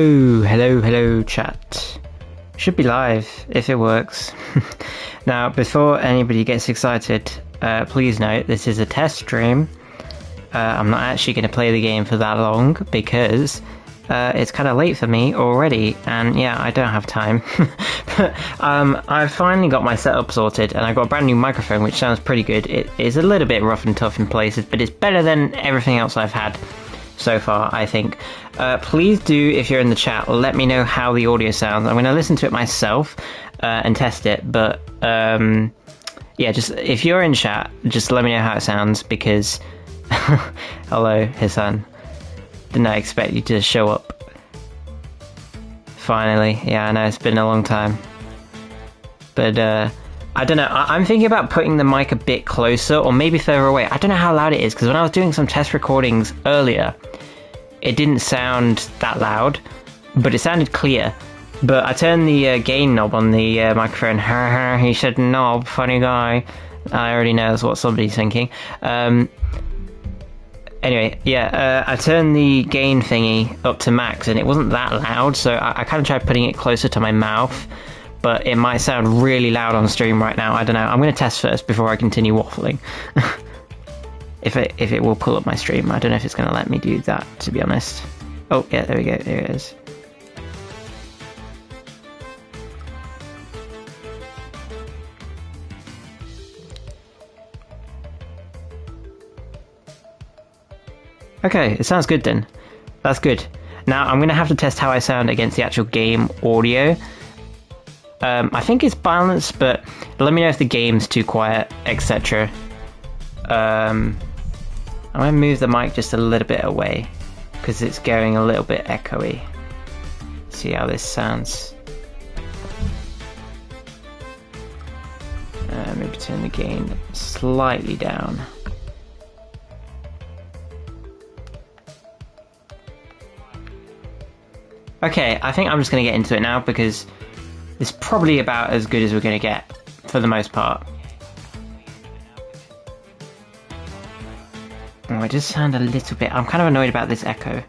Oh, hello, chat. Should be live if it works. Now, before anybody gets excited, please note this is a test stream. I'm not actually going to play the game for that long because it's kind of late for me already, and yeah, I don't have time. But I've finally got my setup sorted, and I've got a brand new microphone, which sounds pretty good. It is a little bit rough and tough in places, but it's better than everything else I've had so far, I think. Please do, if you're in the chat, let me know how the audio sounds. I'm going to listen to it myself and test it, but yeah, just if you're in chat, just let me know how it sounds, because hello, Hisan. Didn't I expect you to show up? Finally. Yeah, I know it's been a long time. But I don't know, I'm thinking about putting the mic a bit closer or maybe further away. I don't know how loud it is, because when I was doing some test recordings earlier, it didn't sound that loud, but it sounded clear. But I turned the gain knob on the microphone. He said knob, funny guy. I already know that's what somebody's thinking. Anyway, yeah, I turned the gain thingy up to max and it wasn't that loud, so I kind of tried putting it closer to my mouth, but it might sound really loud on stream right now. I don't know. I'm going to test first before I continue waffling. If it will pull up my stream. I don't know if it's going to let me do that, to be honest. Oh, yeah, there we go. There it is. Okay, it sounds good then. That's good. Now, I'm going to have to test how I sound against the actual game audio. I think it's balanced, but let me know if the game's too quiet, etc. I'm going to move the mic just a little bit away, because it's going a little bit echoey. See how this sounds. Maybe turn the gain slightly down. Okay, I think I'm just going to get into it now, because it's probably about as good as we're going to get, for the most part. Oh, it does sound a little bit... I'm kind of annoyed about this echo.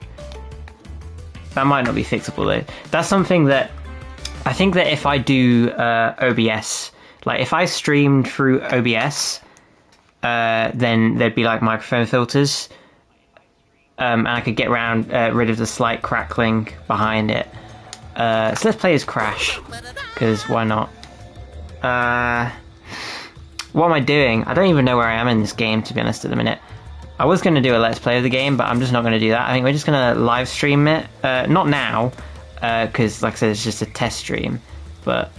That might not be fixable, though. That's something that... I think that if I do OBS... Like, if I streamed through OBS, then there'd be, like, microphone filters. And I could get rid of the slight crackling behind it. So let's play as Crash, because why not? What am I doing? I don't even know where I am in this game, to be honest, at the minute. I was going to do a let's play of the game, but I'm just not going to do that. I think we're just going to live stream it. Not now, because like I said, it's just a test stream. But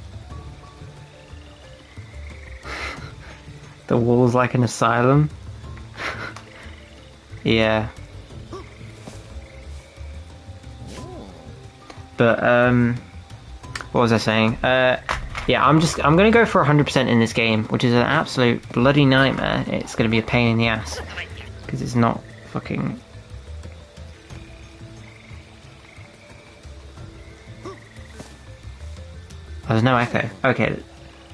the wall's like an asylum. Yeah. But what was I saying? Yeah, I'm gonna go for 100% in this game, which is an absolute bloody nightmare. It's gonna be a pain in the ass because it's not fucking. Oh, there's no echo. Okay,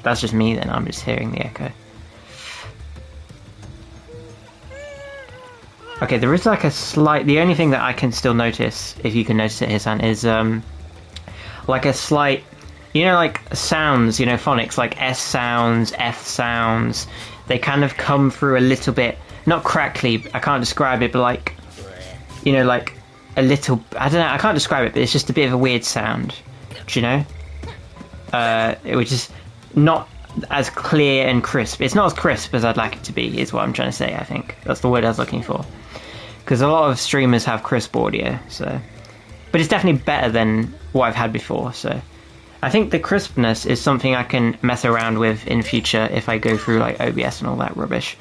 that's just me then. I'm just hearing the echo. Okay, there is like a slight. The only thing that I can still notice, if you can notice it, Hisan, is like a slight, you know, like sounds, you know, phonics, like S sounds, F sounds, they kind of come through a little bit, not crackly, I can't describe it, but like, you know, like a little, I don't know, I can't describe it, but it's just a bit of a weird sound, do you know? It was just not as clear and crisp. It's not as crisp as I'd like it to be, is what I'm trying to say, I think. That's the word I was looking for. Because a lot of streamers have crisp audio, so... But it's definitely better than what I've had before, so... I think the crispness is something I can mess around with in future if I go through, like, OBS and all that rubbish.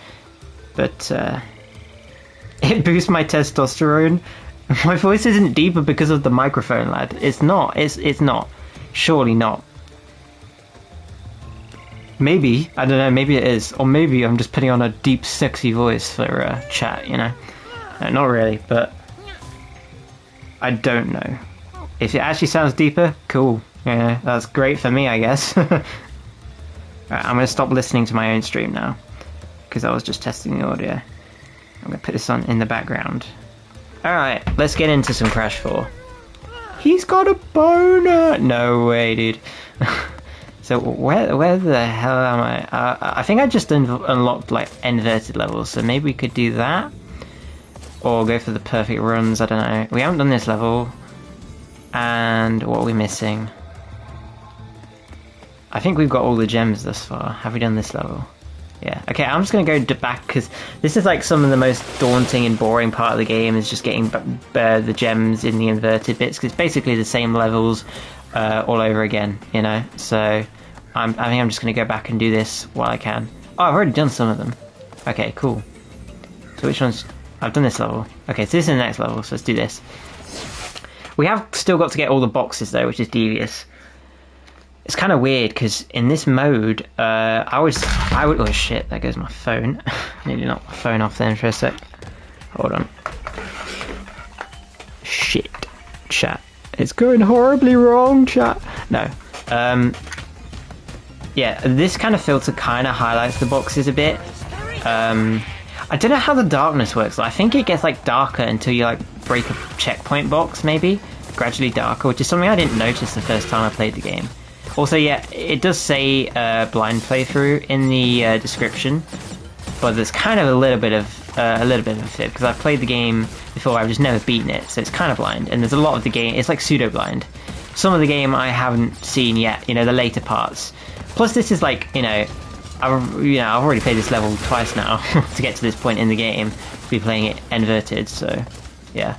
But, it boosts my testosterone. My voice isn't deeper because of the microphone, lad. It's not. It's not. Surely not. Maybe. I don't know, maybe it is. Or maybe I'm just putting on a deep, sexy voice for chat, you know? Not really, but... I don't know. If it actually sounds deeper, cool. Yeah, that's great for me, I guess. Right, I'm going to stop listening to my own stream now, because I was just testing the audio. I'm going to put this on in the background. Alright, let's get into some Crash 4. He's got a boner! No way, dude. So where the hell am I? I think I just unlocked like inverted levels, so maybe we could do that. Or go for the perfect runs, I don't know. We haven't done this level. And what are we missing? I think we've got all the gems thus far. Have we done this level? Yeah. Okay, I'm just going to go back because this is like some of the most daunting and boring part of the game is just getting the gems in the inverted bits because it's basically the same levels all over again, you know? So I think I'm just going to go back and do this while I can. Oh, I've already done some of them. Okay, cool. So which ones? I've done this level. Okay, so this is the next level, so let's do this. We have still got to get all the boxes though, which is devious. It's kind of weird because in this mode, I would. Oh shit! There goes my phone. Nearly knocked my phone off then for a sec. Hold on. Shit, chat. It's going horribly wrong, chat. No. Yeah, this kind of filter kind of highlights the boxes a bit. I don't know how the darkness works. I think it gets like darker until you like break a checkpoint box, maybe gradually darker, which is something I didn't notice the first time I played the game. Also, yeah, it does say blind playthrough in the description, but there's kind of a little bit of a fib because I've played the game before. I've just never beaten it, so it's kind of blind. And there's a lot of the game. It's like pseudo blind. Some of the game I haven't seen yet. You know, the later parts. Plus, this is like I've already played this level twice now to get to this point in the game. To be playing it inverted, so yeah.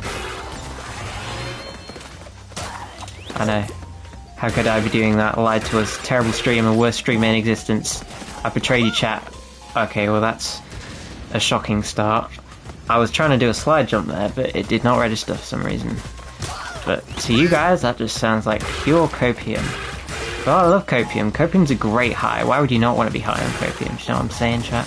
I know. How could I be doing that? Lied to us. Terrible streamer, worst streamer in existence. I betrayed you, chat. Okay, well that's a shocking start. I was trying to do a slide jump there, but it did not register for some reason. But to you guys, that just sounds like pure copium. Oh, I love copium. Copium's a great high. Why would you not want to be high on copium? Do you know what I'm saying, chat?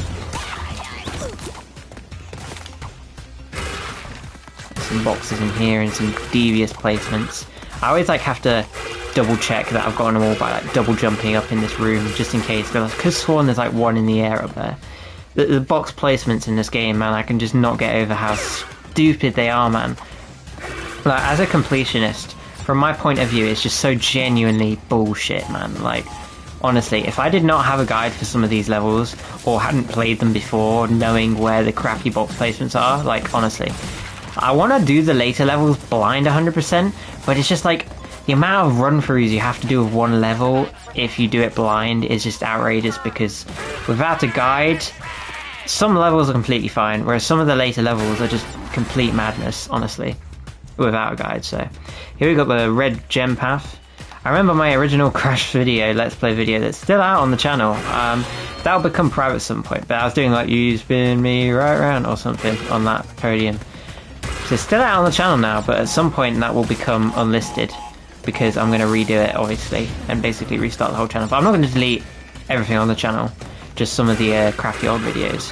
Some boxes in here and some devious placements. I always like have to double check that I've gotten them all by like double jumping up in this room just in case. Because I could have sworn there's like one in the air up there. The box placements in this game, man, I can just not get over how stupid they are, man. Like, as a completionist, from my point of view, it's just so genuinely bullshit, man. Like, honestly, if I did not have a guide for some of these levels, or hadn't played them before, knowing where the crappy box placements are, like, honestly, I want to do the later levels blind 100%, but it's just like, the amount of run-throughs you have to do with one level if you do it blind is just outrageous, because without a guide, some levels are completely fine, whereas some of the later levels are just complete madness, honestly, without a guide. So here we got the red gem path. I remember my original Crash video, Let's Play video, that's still out on the channel. That'll become private at some point, but I was doing like, you spin me right round or something on that podium. So it's still out on the channel now, but at some point that will become unlisted, because I'm going to redo it, obviously, and basically restart the whole channel. But I'm not going to delete everything on the channel, just some of the crappy old videos.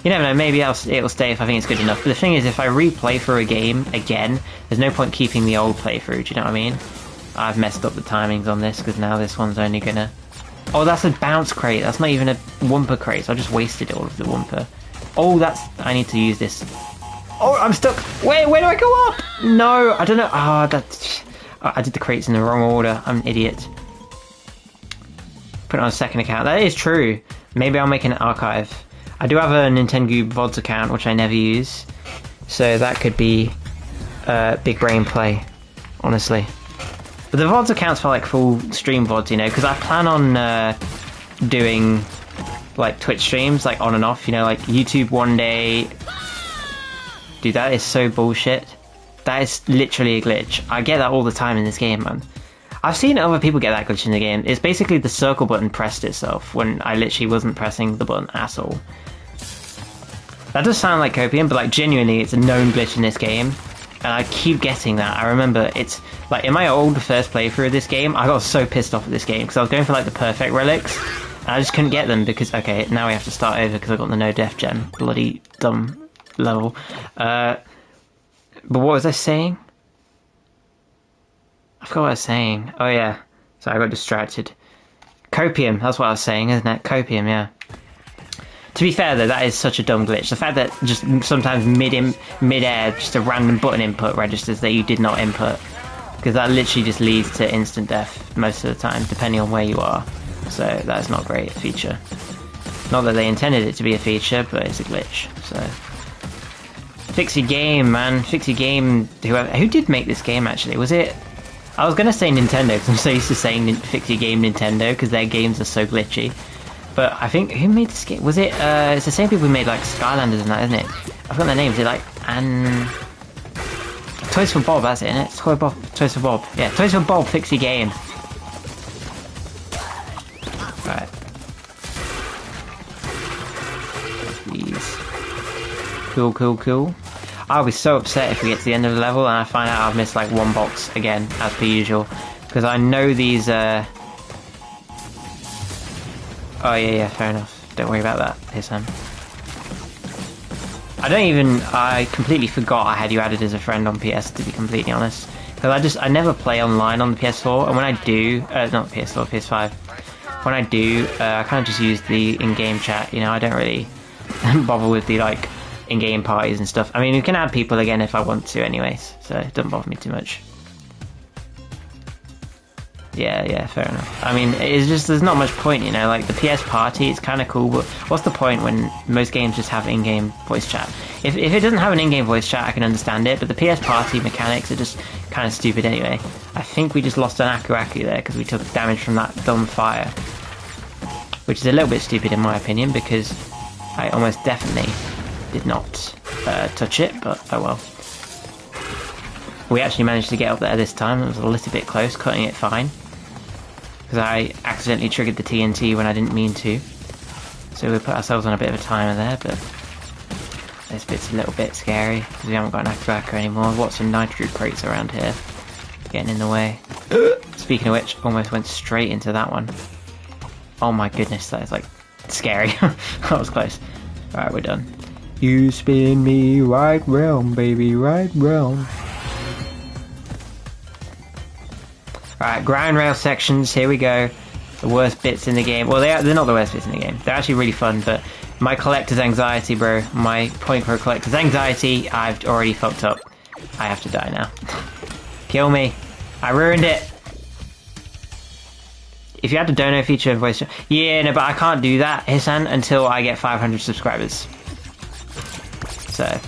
You never know, maybe it'll stay if I think it's good enough. But the thing is, if I replay through a game again, there's no point keeping the old playthrough, do you know what I mean? I've messed up the timings on this, because now this one's only going to... Oh, that's a bounce crate. That's not even a Wumper crate, so I just wasted all of the Wumper. Oh, that's... I need to use this. Oh, I'm stuck. Where do I go up? No, I don't know. Ah, that's... I did the crates in the wrong order. I'm an idiot. Put it on a second account. That is true. Maybe I'll make an archive. I do have a Nintendo VODs account, which I never use. So that could be big brain play, honestly. But the VODs account's for like full stream VODs, you know, because I plan on doing like Twitch streams, like on and off, you know, like YouTube one day. Dude, that is so bullshit. That is literally a glitch. I get that all the time in this game, man. I've seen other people get that glitch in the game. It's basically the circle button pressed itself when I literally wasn't pressing the button at all. That does sound like copium, but like genuinely it's a known glitch in this game. And I keep getting that. I remember it's like in my old first playthrough of this game, I got so pissed off at this game because I was going for like the perfect relics and I just couldn't get them because, okay, now we have to start over because I got the no death gem. Bloody dumb level. But what was I saying? I forgot what I was saying. Oh yeah, so I got distracted. Copium, that's what I was saying, isn't it? Copium, yeah. To be fair though, that is such a dumb glitch. The fact that just sometimes mid-air, just a random button input registers that you did not input. because that literally just leads to instant death most of the time, depending on where you are. So that's not a great feature. Not that they intended it to be a feature, but it's a glitch. So fix your game, man. Fix your game. Who did make this game actually? Was it? I was gonna say Nintendo because I'm so used to saying fix your game Nintendo because their games are so glitchy. But I think who made this game? Was it? It's the same people who made like Skylanders and that, isn't it? I forgot their names. Is it like Toys for Bob? That's it, isn't it? Toys for Bob. Yeah, Toys for Bob. Fix your game. Right. These. Cool, cool, cool. I'll be so upset if we get to the end of the level and I find out I've missed like one box again, as per usual. Because I know these, Oh yeah, fair enough. Don't worry about that, here Sam. I completely forgot I had you added as a friend on PS, to be completely honest. Because I never play online on the PS4, and when I do, not PS4, PS5, when I do, I kind of just use the in-game chat, you know, I don't really bother with the, like, in-game parties and stuff. I mean, you can add people again if I want to anyways, so it doesn't bother me too much. Yeah, fair enough. I mean, it's just, there's not much point, you know, like, the PS Party, it's kind of cool, but what's the point when most games just have in-game voice chat? If it doesn't have an in-game voice chat, I can understand it, but the PS Party mechanics are just kind of stupid anyway. I think we just lost an Aku Aku there, because we took damage from that dumb fire. Which is a little bit stupid in my opinion, because I almost definitely did not touch it, but oh well. We actually managed to get up there this time. It was a little bit close, cutting it fine. Because I accidentally triggered the TNT when I didn't mean to. So we put ourselves on a bit of a timer there, but this bit's a little bit scary because we haven't got an Aku Aku anymore. Lots of nitrogen crates around here, getting in the way. Speaking of which, almost went straight into that one. Oh my goodness, that is like scary. That was close. Alright, we're done. You spin me right round, baby, right round. Alright, ground rail sections, here we go. The worst bits in the game. Well, they're not the worst bits in the game. They're actually really fun, but my collector's anxiety, bro. My point for a collector's anxiety, I've already fucked up. I have to die now. Kill me. I ruined it. If you had the dono feature of voice chat. Yeah, no, but I can't do that, Hisan, until I get 500 subscribers. So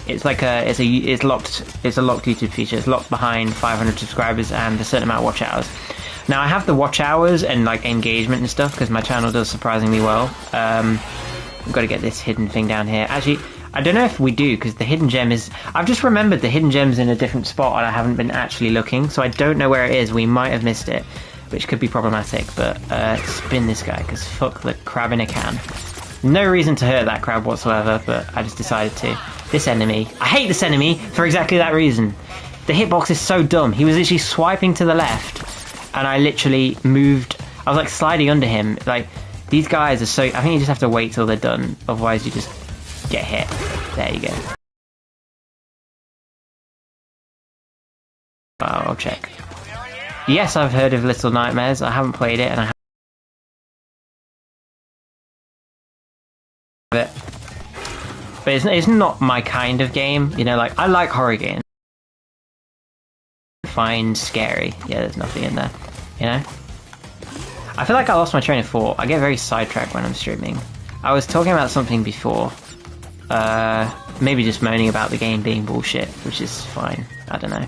it's like it's locked. It's a locked YouTube feature. It's locked behind 500 subscribers and a certain amount of watch hours. Now I have the watch hours and like engagement and stuff because my channel does surprisingly well. We've got to get this hidden thing down here. Actually, I don't know if we do because the hidden gem is. I've just remembered the hidden gem's in a different spot and I haven't been actually looking, so I don't know where it is. We might have missed it, which could be problematic. But spin this guy because fuck the crab in a can. No reason to hurt that crab whatsoever, but I just decided to. This enemy. I hate this enemy for exactly that reason. The hitbox is so dumb. He was literally swiping to the left, and I literally moved. I was like sliding under him. Like, these guys are so. I think you just have to wait till they're done, otherwise you just get hit. There you go. Oh, I'll check. Yes, I've heard of Little Nightmares. I haven't played it, and I haven't. But it's not my kind of game, you know, like, I like horror games. Find scary. Yeah, there's nothing in there, you know? I feel like I lost my train of thought. I get very sidetracked when I'm streaming. I was talking about something before. Maybe just moaning about the game being bullshit, which is fine. I don't know.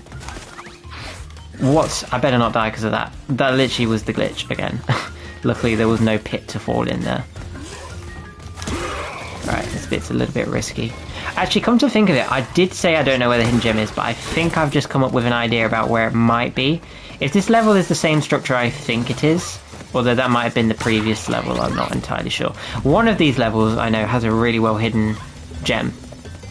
I better not die because of that. That literally was the glitch again. Luckily there was no pit to fall in there. Right, this bit's a little bit risky. Actually, come to think of it, I did say I don't know where the hidden gem is, but I think I've just come up with an idea about where it might be. If this level is the same structure I think it is, although that might have been the previous level, I'm not entirely sure. One of these levels I know has a really well hidden gem,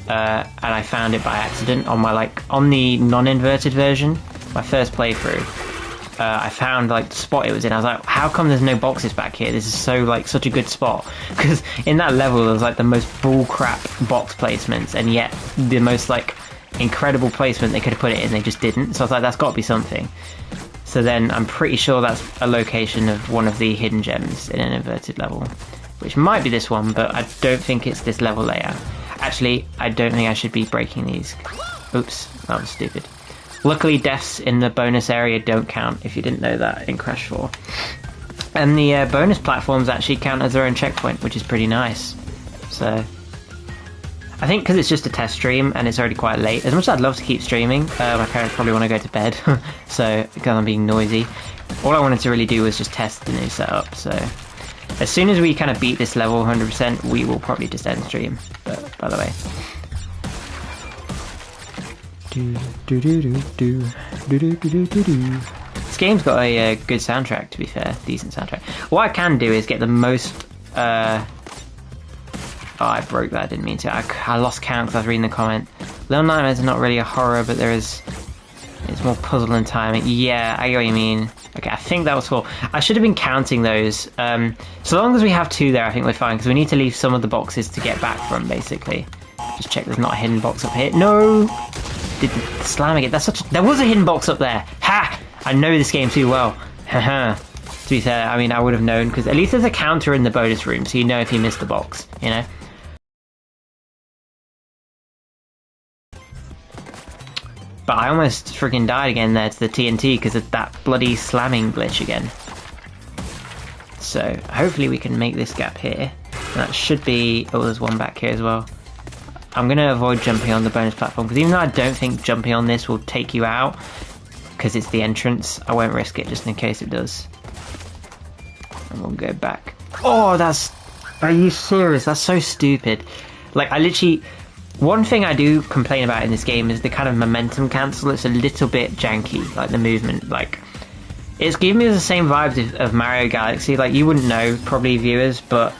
and I found it by accident on my on the non-inverted version, my first playthrough. I found like the spot it was in. I was like, how come there's no boxes back here? This is so like such a good spot, because in that level there was like the most bullcrap box placements, and yet the most like incredible placement they could have put it in, they just didn't. So I was like, that's got to be something. So then I'm pretty sure that's a location of one of the hidden gems in an inverted level, which might be this one, but I don't think it's this level layout. Actually, I don't think I should be breaking these. Oops, that was stupid. Luckily, deaths in the bonus area don't count, if you didn't know that, in Crash 4. And the bonus platforms actually count as their own checkpoint, which is pretty nice. So, I think because it's just a test stream and it's already quite late, as much as I'd love to keep streaming, my parents probably want to go to bed, so because I'm being noisy. All I wanted to really do was just test the new setup, so as soon as we kind of beat this level 100%, we will probably just end stream, but by the way. This game's got a good soundtrack, to be fair, decent soundtrack. What I can do is get the most, oh, I broke that, I didn't mean to. I lost count because I was reading the comment. Little Nightmares is not really a horror, but it's more puzzle and timing. Yeah, I get what you mean. Okay, I think that was 4. I should have been counting those. So long as we have 2 there, I think we're fine, because we need to leave some of the boxes to get back from, basically. Just check there's not a hidden box up here. No! Slamming it. There was a hidden box up there. Ha! I know this game too well. Haha. To be fair, I mean, I would have known, because at least there's a counter in the bonus room, so you know if you missed the box, you know? But I almost freaking died again there to the TNT because of that bloody slamming glitch again. So, hopefully we can make this gap here. That should be... Oh, there's one back here as well. I'm going to avoid jumping on the bonus platform, because even though I don't think jumping on this will take you out, because it's the entrance, I won't risk it just in case it does. And we'll go back. Oh, that's... Are you serious? That's so stupid. Like, I literally... One thing I do complain about in this game is the kind of momentum cancel. It's a little bit janky, like the movement. Like, it's giving me the same vibes of Mario Galaxy. Like, you wouldn't know, probably viewers, but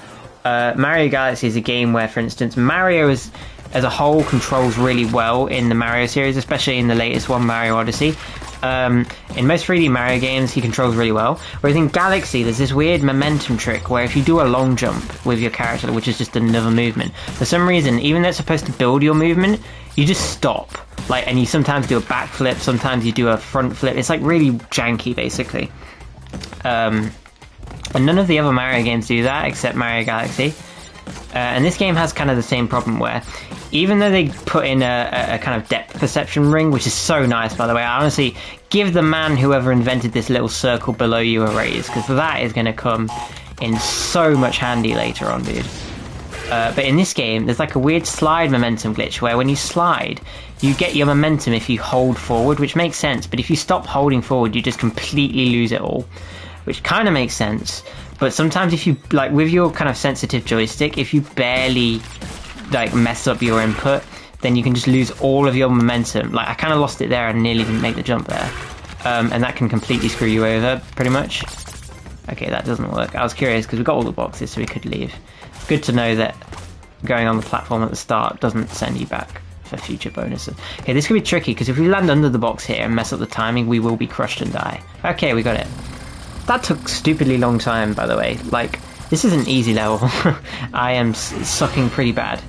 Mario Galaxy is a game where, for instance, Mario as a whole controls really well in the Mario series, especially in the latest one, Mario Odyssey. In most 3D Mario games, he controls really well. Whereas in Galaxy, there's this weird momentum trick where if you do a long jump with your character, which is just another movement, for some reason, even though it's supposed to build your movement, you just stop. Like, and you sometimes do a backflip, sometimes you do a front flip. It's like really janky, basically. And none of the other Mario games do that, except Mario Galaxy. And this game has kind of the same problem where, even though they put in a kind of depth perception ring, which is so nice, by the way, I honestly give the man whoever invented this little circle below you a raise, because that is going to come in so much handy later on, dude. But in this game, there's like a weird slide momentum glitch where when you slide, you get your momentum if you hold forward, which makes sense, but if you stop holding forward, you just completely lose it all, which kind of makes sense. But sometimes if you, like with your kind of sensitive joystick, if you barely like mess up your input, then you can just lose all of your momentum. Like, I kind of lost it there and nearly didn't make the jump there. And that can completely screw you over, pretty much. Okay, that doesn't work. I was curious because we got all the boxes, so we could leave. It's good to know that going on the platform at the start doesn't send you back for future bonuses. Okay, this could be tricky because if we land under the box here and mess up the timing, we will be crushed and die. Okay, we got it. That took stupidly long time, by the way. Like, this is an easy level. I am sucking pretty bad.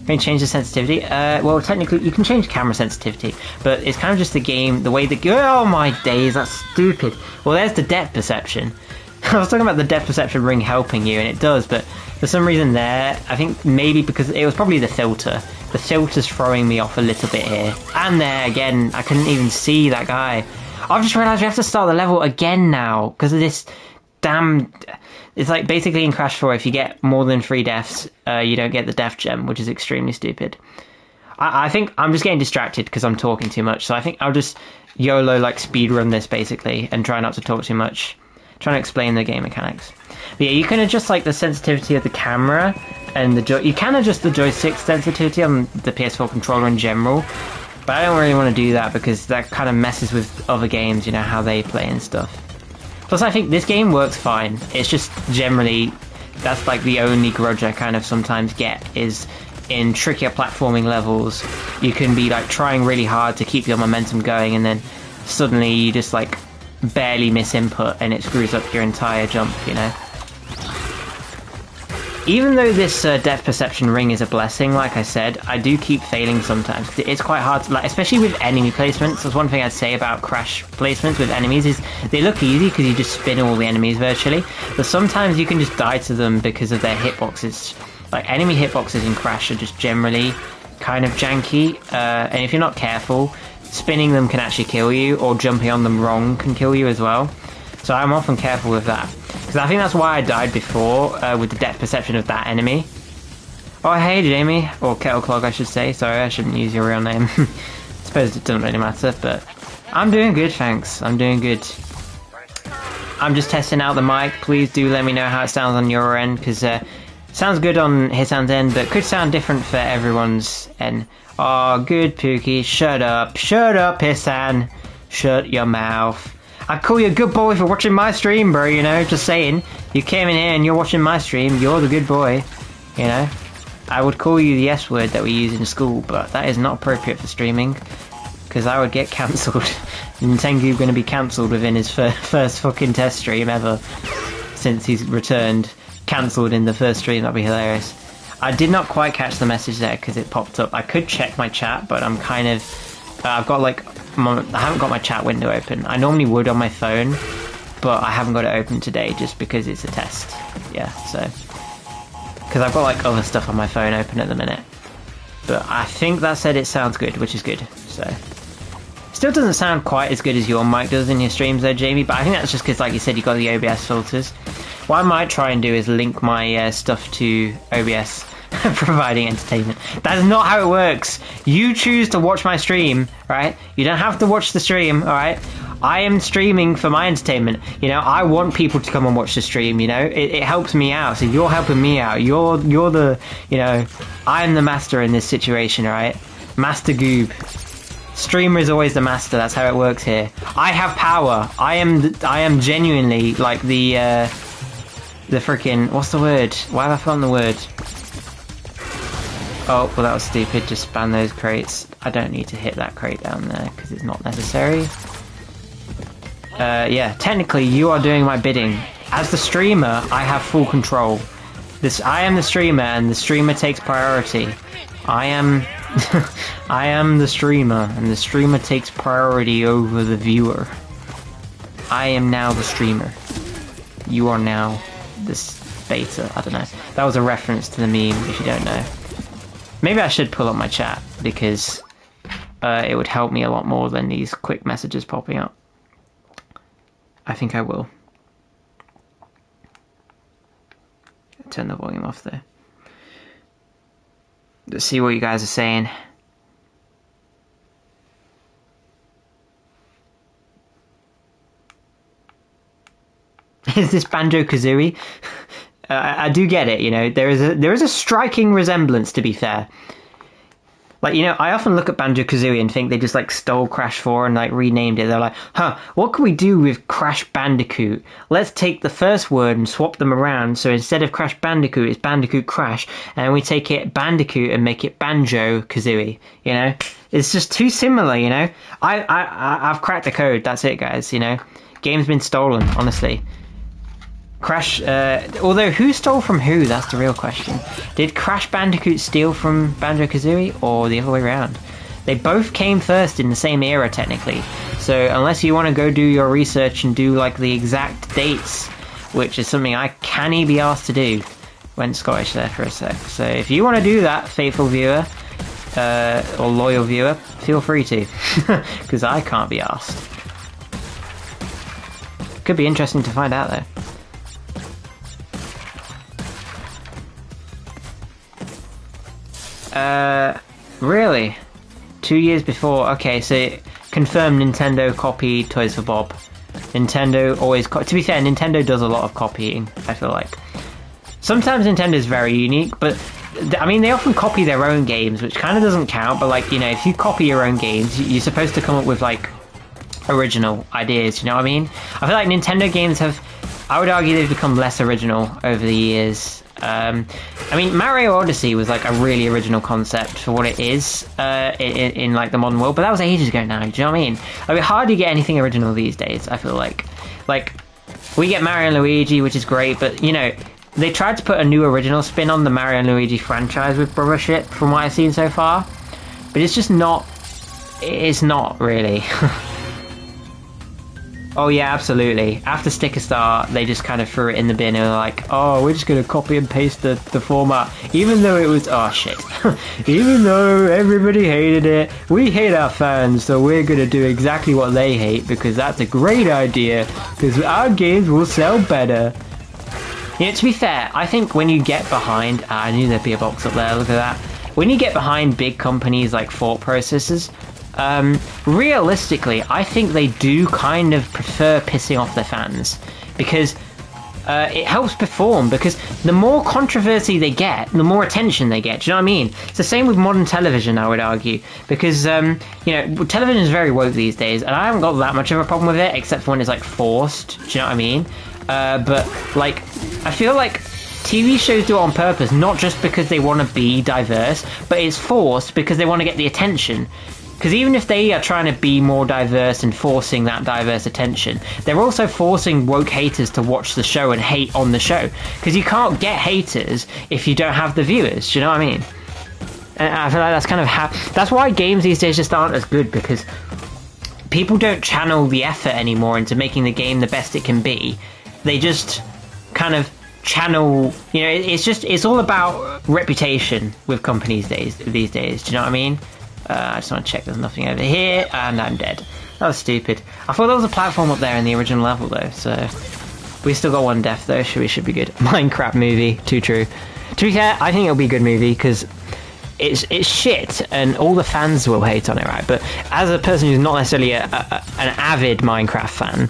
Can you change the sensitivity? Well, technically, you can change camera sensitivity, but it's kind of just the game, the way that... Oh my days, that's stupid. Well, there's the depth perception. I was talking about the depth perception ring helping you, and it does, but for some reason there, I think maybe because it was probably the filter. The filter's throwing me off a little bit here. And there, again, I couldn't even see that guy. I've just realised we have to start the level again now, because of this damn... It's like basically in Crash 4, if you get more than 3 deaths, you don't get the death gem, which is extremely stupid. I think I'm just getting distracted because I'm talking too much, so I think I'll just YOLO like speedrun this basically and try not to talk too much. Trying to explain the game mechanics. But yeah, you can adjust like the sensitivity of the camera and you can adjust the joystick sensitivity on the PS4 controller in general, but I don't really want to do that because that kind of messes with other games, you know, how they play and stuff. Plus, I think this game works fine. It's just generally, that's like the only grudge I kind of sometimes get is in trickier platforming levels, you can be like trying really hard to keep your momentum going and then suddenly you just like barely miss input and it screws up your entire jump, you know? Even though this depth perception ring is a blessing, like I said, I do keep failing sometimes. It's quite hard to, like, especially with enemy placements. That's one thing I'd say about Crash placements with enemies is they look easy because you just spin all the enemies virtually, but sometimes you can just die to them because of their hitboxes. Like, enemy hitboxes in Crash are just generally kind of janky, and if you're not careful, spinning them can actually kill you, or jumping on them wrong can kill you as well. So I'm often careful with that. Because I think that's why I died before, with the depth perception of that enemy. Oh, hey Jamie, or Kettle Clog I should say, sorry I shouldn't use your real name. I suppose it doesn't really matter, but I'm doing good, thanks, I'm doing good. I'm just testing out the mic, please do let me know how it sounds on your end, because it sounds good on Hisan's end, but could sound different for everyone's end. Oh, good Pookie, shut up, Hisan, shut your mouth. I'd call you a good boy for watching my stream, bro, you know, just saying. You came in here and you're watching my stream, you're the good boy, you know. I would call you the S word that we use in school, but that is not appropriate for streaming, because I would get cancelled. And Tengu going to be cancelled within his first fucking test stream ever, since he's returned. Cancelled in the first stream, that'd be hilarious. I did not quite catch the message there, because it popped up. I could check my chat, but I'm kind of... I've got like... I haven't got my chat window open. I normally would on my phone, but I haven't got it open today just because it's a test. Yeah, so... Because I've got like other stuff on my phone open at the minute. But I think that said it sounds good, which is good, so... Still doesn't sound quite as good as your mic does in your streams though, Jamie, but I think that's just because, like you said, you got the OBS filters. What I might try and do is link my stuff to OBS, providing entertainment. That's not how it works. You choose to watch my stream, right? You don't have to watch the stream, alright? I am streaming for my entertainment. You know, I want people to come and watch the stream, you know? It helps me out, so you're helping me out. You're the, you know, I'm the master in this situation, alright? Master Goob. Streamer is always the master, that's how it works here. I have power. I am genuinely, like, the freaking... What's the word? Why have I forgotten the word? Oh, well that was stupid. Just ban those crates. I don't need to hit that crate down there, because it's not necessary. Yeah, technically you are doing my bidding. As the streamer, I have full control. I am the streamer, and the streamer takes priority. I am... I am the streamer, and the streamer takes priority over the viewer. I am now the streamer. You are now this beta. I don't know. That was a reference to the meme, if you don't know. Maybe I should pull up my chat, because it would help me a lot more than these quick messages popping up. I think I will. Turn the volume off there. Let's see what you guys are saying. Is this Banjo-Kazooie? I do get it, you know. There is a striking resemblance, to be fair. Like, you know, I often look at Banjo-Kazooie and think they just, like, stole Crash 4 and, like, renamed it. They're like, huh, what can we do with Crash Bandicoot? Let's take the first word and swap them around. So instead of Crash Bandicoot, it's Bandicoot Crash. And we take it Bandicoot and make it Banjo-Kazooie, you know? It's just too similar, you know? I've cracked the code. That's it, guys, you know? Game's been stolen, honestly. Crash, although who stole from who? That's the real question. Did Crash Bandicoot steal from Banjo-Kazooie, or the other way around? They both came first in the same era, technically. So unless you want to go do your research and do like the exact dates, which is something I can't be asked to do. Went Scottish there for a sec. So if you want to do that, faithful viewer, or loyal viewer, feel free to, because I can't be asked. Could be interesting to find out though. Really? 2 years before? Okay, so confirmed Nintendo copied Toys for Bob. Nintendo always... to be fair, Nintendo does a lot of copying, I feel like. Sometimes Nintendo is very unique, but... I mean, they often copy their own games, which kind of doesn't count, but, like, you know, if you copy your own games, you're supposed to come up with, like, original ideas, you know what I mean? I feel like Nintendo games have... I would argue they've become less original over the years. I mean, Mario Odyssey was like a really original concept for what it is in like the modern world, but that was ages ago now. Do you know what I mean? I mean, hard to get anything original these days. I feel like we get Mario and Luigi, which is great, but you know, they tried to put a new original spin on the Mario and Luigi franchise with Brother Ship, from what I've seen so far, but it's just not. It's not really. Oh yeah, absolutely. After Sticker Star, they just kind of threw it in the bin and were like, oh, we're just going to copy and paste the format. Even though it was, oh shit. Even though everybody hated it, we hate our fans, so we're going to do exactly what they hate because that's a great idea, because our games will sell better. You know, to be fair, I think when you get behind, I knew there'd be a box up there, look at that. When you get behind big companies like thought processors, realistically, I think they do kind of prefer pissing off their fans because it helps perform. Because the more controversy they get, the more attention they get. Do you know what I mean? It's the same with modern television, I would argue, because you know, television is very woke these days, and I haven't got that much of a problem with it, except for when it's like forced. Do you know what I mean? But like, I feel like TV shows do it on purpose, not just because they want to be diverse, but it's forced because they want to get the attention. Because even if they are trying to be more diverse and forcing that diverse attention, they're also forcing woke haters to watch the show and hate on the show. Because you can't get haters if you don't have the viewers. Do you know what I mean? And I feel like that's kind of that's why games these days just aren't as good, because people don't channel the effort anymore into making the game the best it can be. They just kind of channel, you know, it's all about reputation with companies these days. Do you know what I mean? I just want to check there's nothing over here, and I'm dead. That was stupid. I thought there was a platform up there in the original level though, so we still got one death though, so we should be good. Minecraft movie, too true. To be fair, I think it'll be a good movie because it's shit and all the fans will hate on it, right? But as a person who's not necessarily an avid Minecraft fan,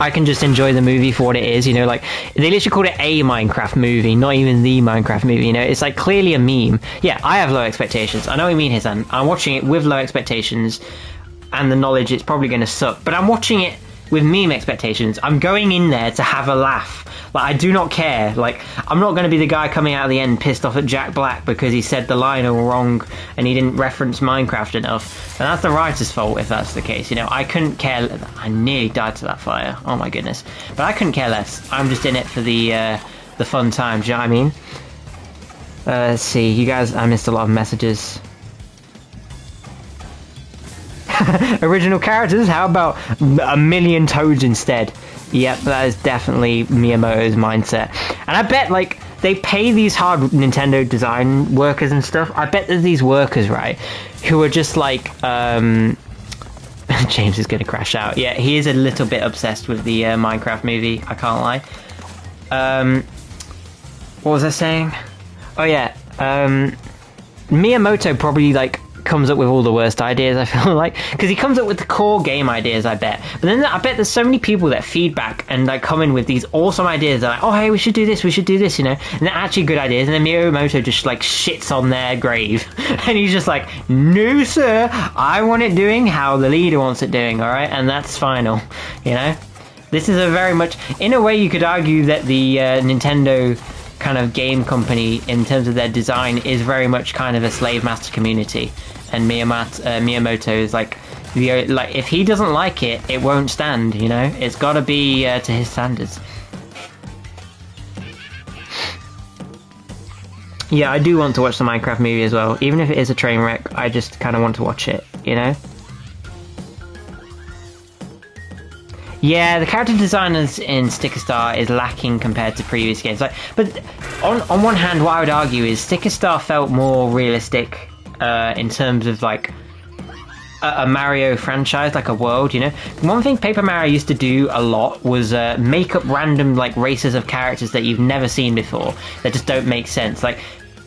I can just enjoy the movie for what it is, you know, like, they literally called it a Minecraft movie, not even the Minecraft movie, you know, it's like clearly a meme. Yeah, I have low expectations, I know what you mean, Hisan. I'm watching it with low expectations, and the knowledge it's probably going to suck, but I'm watching it with meme expectations. I'm going in there to have a laugh. Like, I do not care. Like, I'm not going to be the guy coming out of the end pissed off at Jack Black because he said the line all wrong and he didn't reference Minecraft enough. And that's the writer's fault if that's the case. You know, I couldn't care. I nearly died to that fire. Oh my goodness. But I couldn't care less. I'm just in it for the fun time. Do you know what I mean? Let's see. You guys, I missed a lot of messages. Original characters? How about a million toads instead? Yep, that is definitely Miyamoto's mindset. And I bet, like, they pay these hard Nintendo design workers and stuff. I bet there's these workers, right, who are just like, James is gonna crash out. Yeah, he is a little bit obsessed with the Minecraft movie, I can't lie. What was I saying? Oh yeah, Miyamoto probably, like, comes up with all the worst ideas, I feel like, because he comes up with the core game ideas, I bet. But then I bet there's so many people that feedback and like come in with these awesome ideas. They're like, oh hey, we should do this, you know, and they're actually good ideas, and then Miyamoto just like shits on their grave and he's just like, no sir, I want it doing how the leader wants it doing, alright, and that's final, you know. This is a very much, in a way you could argue that the Nintendo kind of game company in terms of their design is very much kind of a slave master community, and Miyamoto is like, like, if he doesn't like it, it won't stand, you know. It's got to be to his standards. Yeah, I do want to watch the Minecraft movie as well, even if it is a train wreck. I just kind of want to watch it, you know. Yeah, the character designers in Sticker Star is lacking compared to previous games. Like, but on one hand, what I would argue is Sticker Star felt more realistic in terms of like a Mario franchise, like a world. You know, one thing Paper Mario used to do a lot was make up random like races of characters that you've never seen before that just don't make sense. Like,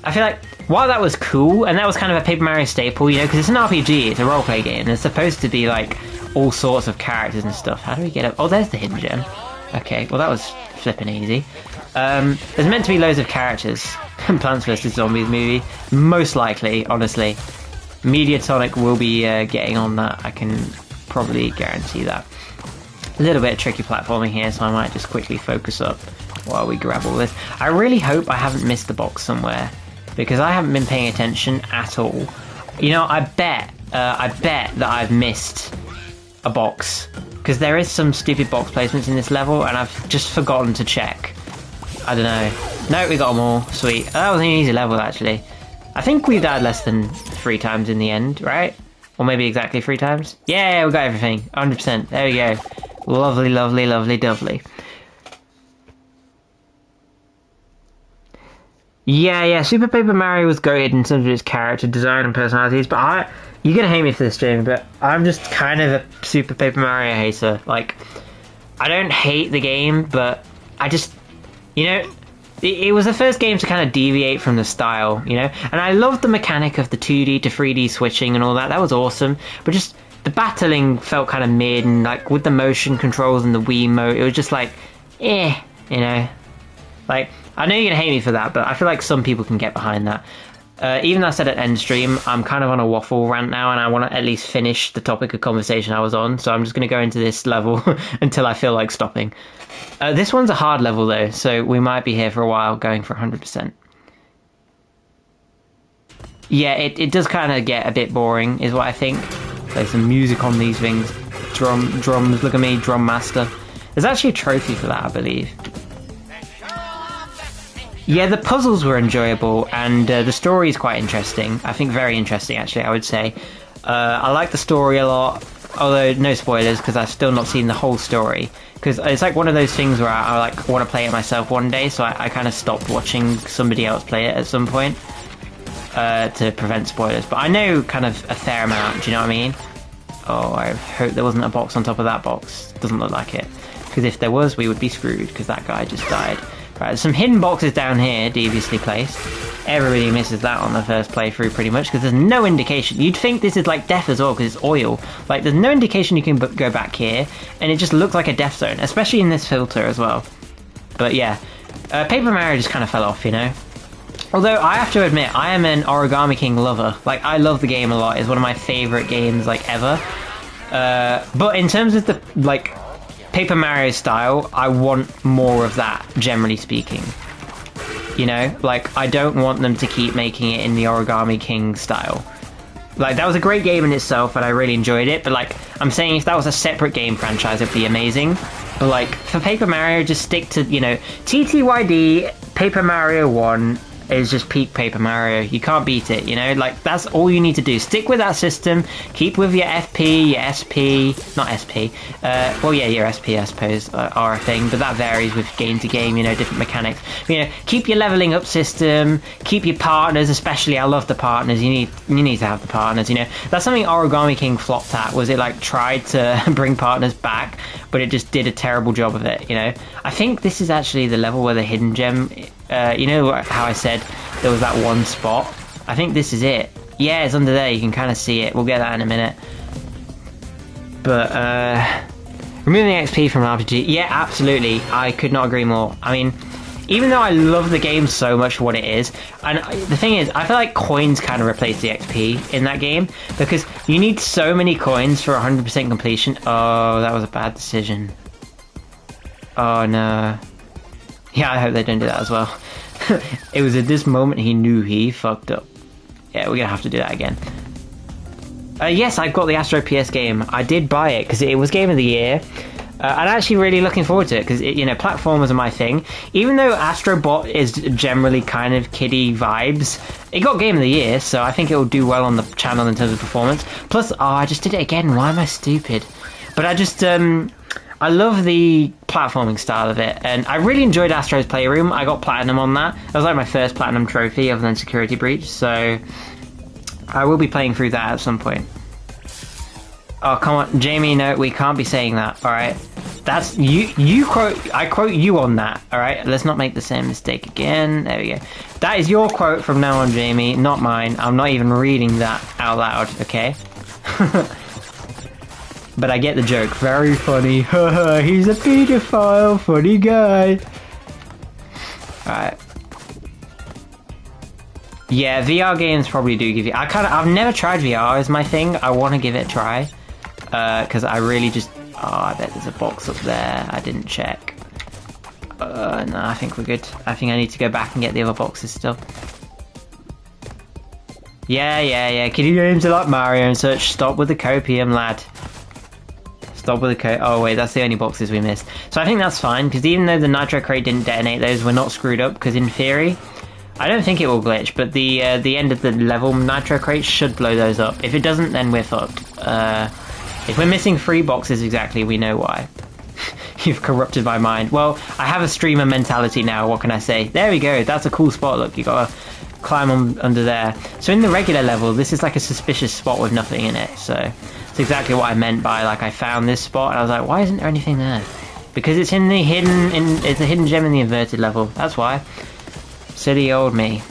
I feel like while that was cool and that was kind of a Paper Mario staple, you know, because it's an RPG, it's a roleplay game, and it's supposed to be like all sorts of characters and stuff. How do we get up? Oh, there's the hidden gem. Okay, well that was flipping easy. There's meant to be loads of characters. Plants vs Zombies movie, most likely, honestly. Mediatonic will be getting on that. I can probably guarantee that. A little bit of tricky platforming here, so I might just quickly focus up while we grab all this. I really hope I haven't missed the box somewhere, because I haven't been paying attention at all. You know, I bet that I've missed a box, because there is some stupid box placements in this level and I've just forgotten to check. I don't know. No, we got them all. Sweet. That was an easy level, actually. I think we died less than 3 times in the end, right? Or maybe exactly 3 times? Yeah, we got everything. 100%. There we go. Lovely, lovely, lovely, lovely. Yeah, Super Paper Mario was goated in terms of its character design and personalities, but you're gonna hate me for this, Jamie, but I'm just kind of a Super Paper Mario hater. Like, I don't hate the game, but I just, it was the first game to kind of deviate from the style, and I loved the mechanic of the 2D to 3D switching and all that. That was awesome, but just the battling felt kind of mid, and like with the motion controls and the Wiimote, it was just like, like, I know you're gonna hate me for that, but I feel like some people can get behind that. Even though I said at end stream, I'm kind of on a waffle rant now, and I want to at least finish the topic of conversation I was on, so I'm just going to go into this level until I feel like stopping. This one's a hard level, though, so we might be here for a while, going for 100%. Yeah, it does kind of get a bit boring, is what I think. Play some music on these things. Drums, look at me, drum master. There's actually a trophy for that, I believe. Yeah, the puzzles were enjoyable, and the story is quite interesting. I think very interesting, actually, I would say. I like the story a lot, although no spoilers, because I've still not seen the whole story. Because it's like one of those things where I like want to play it myself one day, so I kind of stopped watching somebody else play it at some point to prevent spoilers. But I know kind of a fair amount, do you know what I mean? Oh, I hope there wasn't a box on top of that box. Doesn't look like it. Because if there was, we would be screwed, because that guy just died. Right, there's some hidden boxes down here, deviously placed. Everybody misses that on the first playthrough, pretty much, because there's no indication. You'd think this is like death as well, because it's oil. Like, there's no indication you can go back here, and it just looks like a death zone, especially in this filter as well. But yeah, Paper Mario just kind of fell off, Although, I have to admit, I am an Origami King lover. Like, I love the game a lot. It's one of my favourite games, like, ever. But in terms of the, like, Paper Mario style, I want more of that, generally speaking. Like, I don't want them to keep making it in the Origami King style. Like, that was a great game in itself, and I really enjoyed it, but, like, I'm saying if that was a separate game franchise, it'd be amazing. But, like, for Paper Mario, just stick to, TTYD, Paper Mario 1, is just peak Paper Mario. You can't beat it, Like, that's all you need to do. Stick with that system. Keep with your FP, your SP. Not SP. Well, yeah, your SP, I suppose, are a thing. But that varies with game to game, different mechanics. Keep your leveling up system. Keep your partners, especially. I love the partners. You need to have the partners, That's something Origami King flopped at, was it, like, tried to bring partners back, but it just did a terrible job of it, I think this is actually the level where the hidden gem... how I said there was that one spot? I think this is it. Yeah, it's under there. You can kind of see it. We'll get that in a minute. But, removing XP from an RPG. Yeah, absolutely. I could not agree more. I mean, even though I love the game so much for what it is, and the thing is, I feel like coins kind of replace the XP in that game, because you need so many coins for 100% completion. Oh, that was a bad decision. Oh, no. Yeah, I hope they don't do that as well. It was at this moment he knew he fucked up. Yeah, we're gonna have to do that again. Yes, I've got the Astro PS game. I did buy it because it was Game of the Year. I'm actually really looking forward to it because, platformers are my thing. Even though Astro Bot is generally kind of kiddie vibes, it got Game of the Year, so I think it will do well on the channel in terms of performance. Plus, I just did it again. Why am I stupid? But I just, I love the platforming style of it, and I really enjoyed Astro's Playroom. I got Platinum on that. That was like my first Platinum trophy other than Security Breach, so I will be playing through that at some point. Oh, come on, Jamie, no, we can't be saying that, alright? That's, you quote, I quote you on that, alright? Let's not make the same mistake again. There we go. That is your quote from now on, Jamie, not mine. I'm not even reading that out loud, okay? But I get the joke. Very funny. He's a pedophile. Funny guy. Alright. Yeah, VR games probably do give you... I've never tried VR as my thing. I want to give it a try. Because I really just... Oh, I bet there's a box up there. I didn't check. No, I think we're good. I think I need to go back and get the other boxes still. Yeah. Kiddie games are like Mario and such. Stop with the copium, lad. Stop with the code. Oh wait, that's the only boxes we missed. So I think that's fine, because even though the Nitro Crate didn't detonate those, we're not screwed up, because in theory, I don't think it will glitch, but the end of the level Nitro Crate should blow those up. If it doesn't, then we're fucked. If we're missing 3 boxes exactly, we know why. You've corrupted my mind. Well, I have a streamer mentality now, what can I say? There we go, that's a cool spot, look, you gotta climb on under there. So in the regular level, this is like a suspicious spot with nothing in it, so it's exactly what I meant by, like, I found this spot, and I was like, why isn't there anything there? Because it's in the it's a hidden gem in the inverted level, that's why. Silly old me.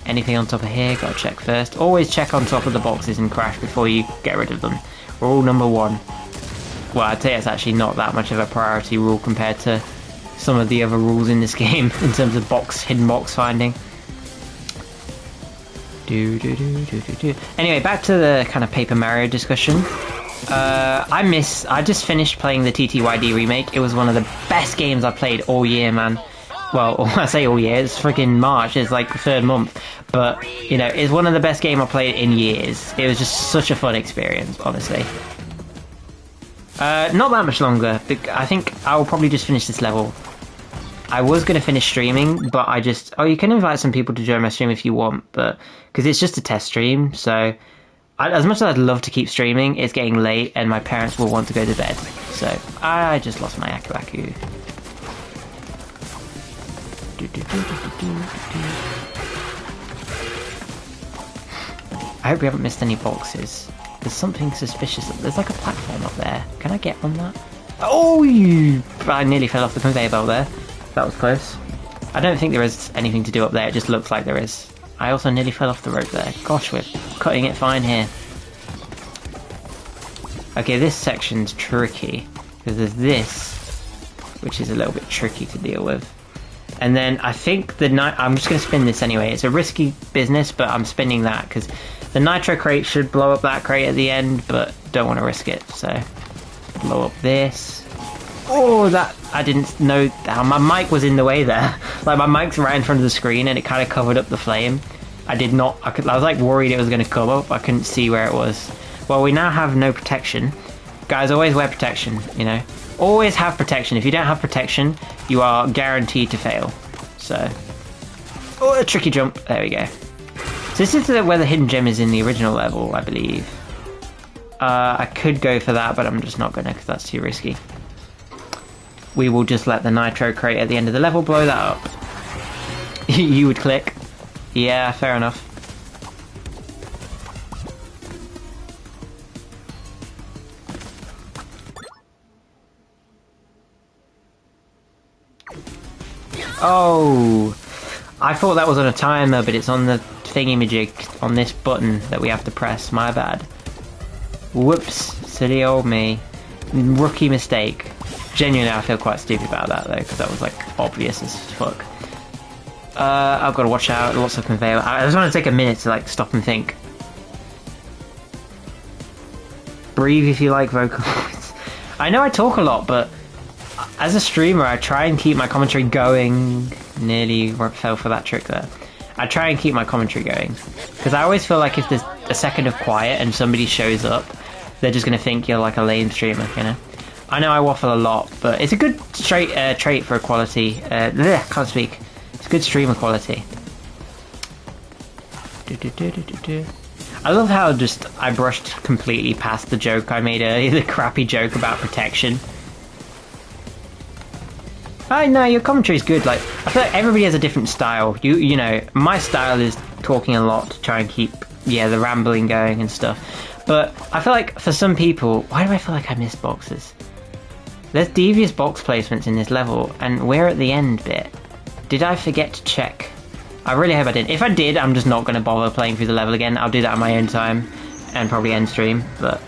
Anything on top of here, gotta check first. Always check on top of the boxes in Crash before you get rid of them. Rule number 1. Well, I'd say it's actually not that much of a priority rule compared to some of the other rules in this game in terms of hidden box finding. Anyway, back to the kind of Paper Mario discussion. I just finished playing the TTYD remake. It was one of the best games I played all year, man. Well, I say all year, it's freaking March, it's like the 3rd month. But, you know, it's one of the best games I played in years. It was just such a fun experience, honestly. Not that much longer. I think I will probably just finish this level. I was going to finish streaming, but I just... Oh, you can invite some people to join my stream if you want, but... Because it's just a test stream, so... As much as I'd love to keep streaming, it's getting late, and my parents will want to go to bed. So, I just lost my Aku Aku. I hope we haven't missed any boxes. There's something suspicious. There's like a platform up there. Can I get on that? Oh, I nearly fell off the conveyor belt there. That was close. I don't think there is anything to do up there. It just looks like there is. I also nearly fell off the rope there. Gosh, we're cutting it fine here. Okay, this section's tricky. Because there's this, which is a little bit tricky to deal with. And then I think I'm just going to spin this anyway. It's a risky business, but I'm spinning that because the nitro crate should blow up that crate at the end, but don't want to risk it. So blow up this. Oh, that I didn't know how my mic was in the way there. Like my mic's right in front of the screen and it kind of covered up the flame. I was like worried it was going to come up. I couldn't see where it was. Well, we now have no protection. Guys, always wear protection, you know. Always have protection. If you don't have protection, you are guaranteed to fail. So, oh, a tricky jump. There we go. So this is where the hidden gem is in the original level, I believe. I could go for that, but I'm just not gonna because that's too risky. We will just let the nitro crate at the end of the level blow that up. You would click. Yeah, fair enough. Oh, I thought that was on a timer, but it's on the thingy-majig, on this button that we have to press. My bad. Whoops, silly old me. Rookie mistake. Genuinely, I feel quite stupid about that, though, because that was, like, obvious as fuck. I've got to watch out, lots of conveyor. I just want to take a minute to, like, stop and think. Breathe if you like vocals. I know I talk a lot, but as a streamer, I try and keep my commentary going. Nearly fell for that trick there. I try and keep my commentary going. Because I always feel like if there's a second of quiet and somebody shows up, they're just going to think you're like a lame streamer, you know? I know I waffle a lot, but it's a good trait for quality. Can't speak. It's good streamer quality. I love how I brushed completely past the joke I made earlier, the crappy joke about protection. I know your commentary is good. Like I feel like everybody has a different style. You know, my style is talking a lot to try and keep the rambling going and stuff. But I feel like for some people, why do I feel like I missed boxes? There's devious box placements in this level, and we're at the end bit. Did I forget to check? I really hope I didn't. If I did, I'm just not going to bother playing through the level again. I'll do that on my own time and probably end stream. But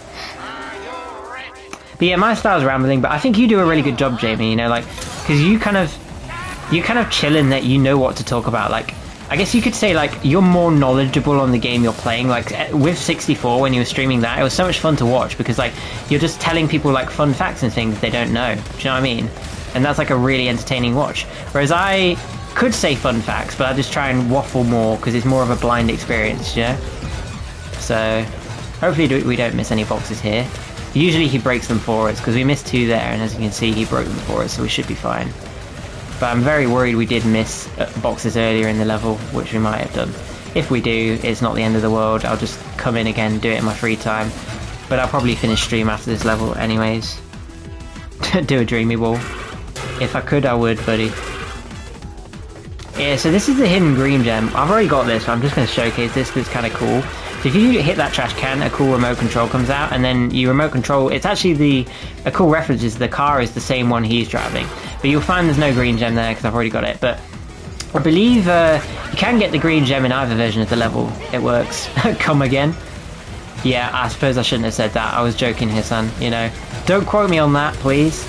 yeah, my style's rambling, but I think you do a really good job, Jamie. You know, like because you kind of chill in that you know what to talk about. Like I guess you could say like you're more knowledgeable on the game you're playing. Like with 64 when you were streaming that, it was so much fun to watch because like you're just telling people like fun facts and things they don't know. Do you know what I mean? And that's like a really entertaining watch. Whereas I could say fun facts, but I just try and waffle more because it's more of a blind experience, you know? So hopefully we don't miss any boxes here. Usually he breaks them for us because we missed 2 there, and as you can see he broke them for us, so we should be fine. But I'm very worried we did miss boxes earlier in the level, which we might have done. If we do, it's not the end of the world. I'll just come in again, do it in my free time. But I'll probably finish stream after this level anyways. Do a dreamy wall. If I could, I would, buddy. Yeah, so this is the hidden green gem. I've already got this, but I'm just going to showcase this because it's kind of cool. So if you hit that trash can, a cool remote control comes out, and then you remote control. It's actually a cool reference is the car is the same one he's driving, but you'll find there's no green gem there because I've already got it. But I believe you can get the green gem in either version of the level. It works. Come again? Yeah, I suppose I shouldn't have said that. I was joking, Hissan. You know, don't quote me on that, please.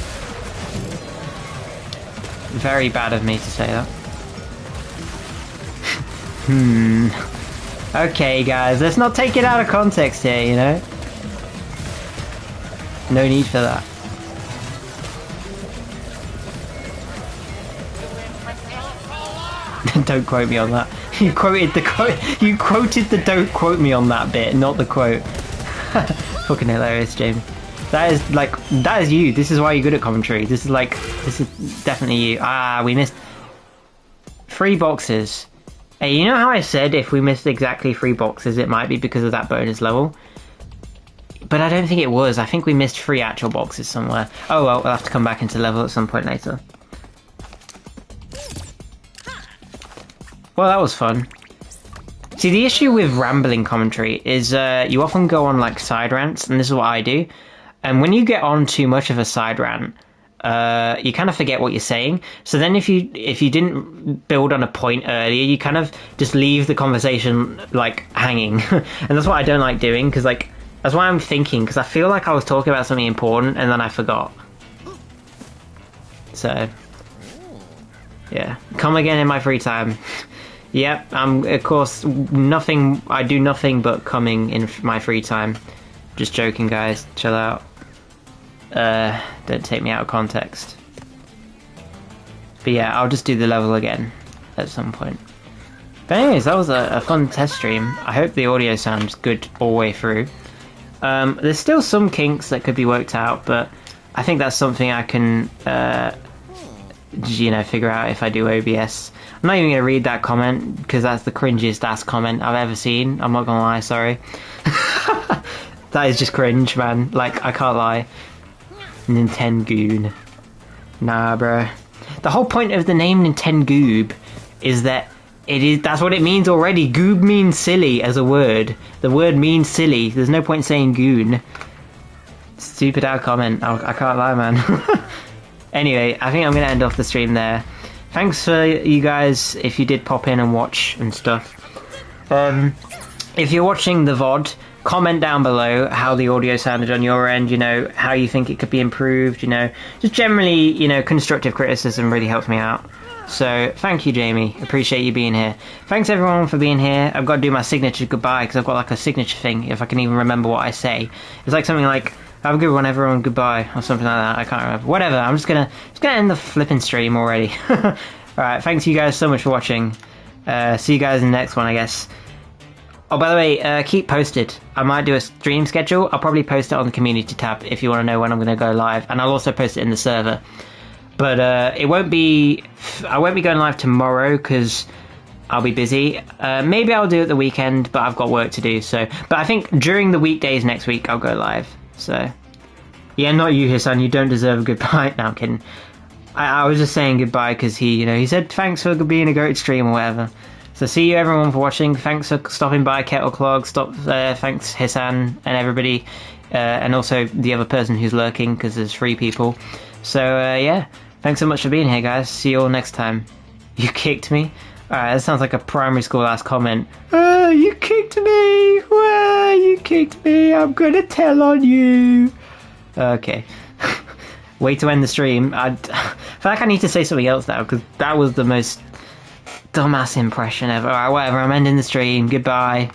Very bad of me to say that. Okay, guys, let's not take it out of context here, you know? No need for that. Don't quote me on that. You quoted the quote. You quoted the "don't quote me on that" bit, not the quote. Fucking hilarious, James. That is you. This is why you're good at commentary. This is definitely you. Ah, we missed 3 boxes. Hey, you know how I said if we missed exactly 3 boxes, it might be because of that bonus level? But I don't think it was. I think we missed 3 actual boxes somewhere. Oh well, we'll have to come back into level at some point later. Well, that was fun. See, the issue with rambling commentary is you often go on like side rants, and this is what I do. And when you get on too much of a side rant, you kind of forget what you're saying. So then if you didn't build on a point earlier, you kind of just leave the conversation like hanging. And that's what I don't like doing, because like that's why I'm thinking, because I feel like I was talking about something important and then I forgot. So yeah, come again in my free time. Yep, of course, I do nothing but coming in my free time. Just joking, guys, chill out. Don't take me out of context. But yeah, I'll just do the level again at some point. But anyways, that was a fun test stream. I hope the audio sounds good all the way through. There's still some kinks that could be worked out, but I think that's something I can, you know, figure out if I do OBS. I'm not even going to read that comment, because that's the cringiest ass comment I've ever seen. I'm not going to lie, sorry. That is just cringe, man. Like, I can't lie. Nintengoon. Nah, bro. The whole point of the name Nintengoob is that that's what it means already. Goob means silly as a word. The word means silly. There's no point saying goon. Stupid out comment. I can't lie, man. Anyway, I think I'm going to end off the stream there. Thanks for you guys if you did pop in and watch and stuff. If you're watching the VOD, comment down below how the audio sounded on your end, you know, how you think it could be improved, you know, just generally, you know, constructive criticism really helps me out. So, thank you, Jamie. Appreciate you being here. Thanks, everyone, for being here. I've got to do my signature goodbye, because I've got, like, a signature thing, if I can even remember what I say. It's like something like, have a good one, everyone, goodbye, or something like that. I can't remember. Whatever, I'm just gonna end the flipping stream already. Alright, thanks you guys so much for watching. See you guys in the next one, I guess. Oh, by the way, keep posted. I might do a stream schedule. I'll probably post it on the community tab if you want to know when I'm going to go live, and I'll also post it in the server. But I won't be going live tomorrow because I'll be busy. Maybe I'll do it the weekend, but I've got work to do. So, but I think during the weekdays next week I'll go live. So, yeah, not you, Hissan. You don't deserve a goodbye. No, I'm kidding. I was just saying goodbye because he said thanks for being a great stream or whatever. So see you everyone for watching. Thanks for stopping by, Kettleclog. Thanks Hissan and everybody, and also the other person who's lurking because there's 3 people. So yeah, thanks so much for being here, guys. See you all next time. You kicked me? Alright, that sounds like a primary school ass comment. You kicked me! You kicked me! I'm gonna tell on you! Okay. Way to end the stream. I feel like I need to say something else now, because that was the most dumbass impression ever. Alright, whatever, I'm ending the stream. Goodbye.